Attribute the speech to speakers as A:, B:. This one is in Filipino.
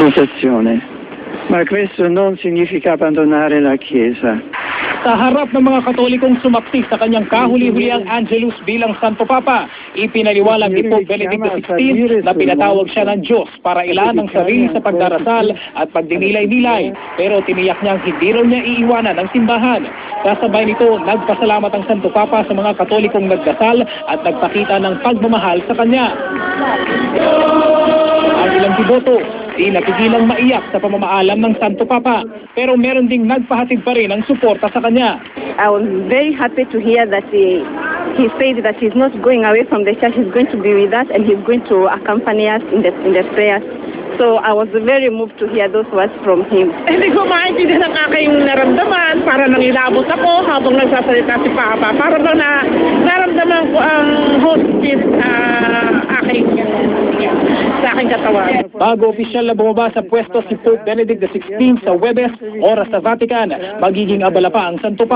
A: possessione, ma questo non significa abbandonare la Chiesa.
B: Sa harap ng mga Katolikong sumaksi sa kanyang kahuli-huliang Angelus bilang Santo Papa, ipinaliwalag ni Pope Benedict XVI na pinatawag siya ng Diyos para ilaan ang sarili sa pagdarasal at pagdinilay-nilay, pero tiniyak niyang hindi raw niya iiwanan ang simbahan. Kasabay nito, nagpasalamat ang Santo Papa sa mga Katolikong nagdasal at nagpakita ng pagmamahal sa kanya. Ang ilang tiboto, di napigilang maiyak sa pamamaalam ng Santo Papa, pero meron ding nagpahatid pa rin ng suporta sa kanya.
C: I was very happy to hear that he said that he's not going away from the church, he's going to be with us and he's going to accompany us in the prayers. So I was very moved to hear those words from him.
D: Hindi ko maintindihan ang aking naramdaman, para nang ilabot ako habang nagsasalita si Papa. Para bang naramdaman ko ang hostis sa aking katawan.
B: Bago opisyal na bumaba sa pwesto si Pope Benedict XVI sa Huwebes, oras sa Vatican, magiging abala pa ang Santo Papa.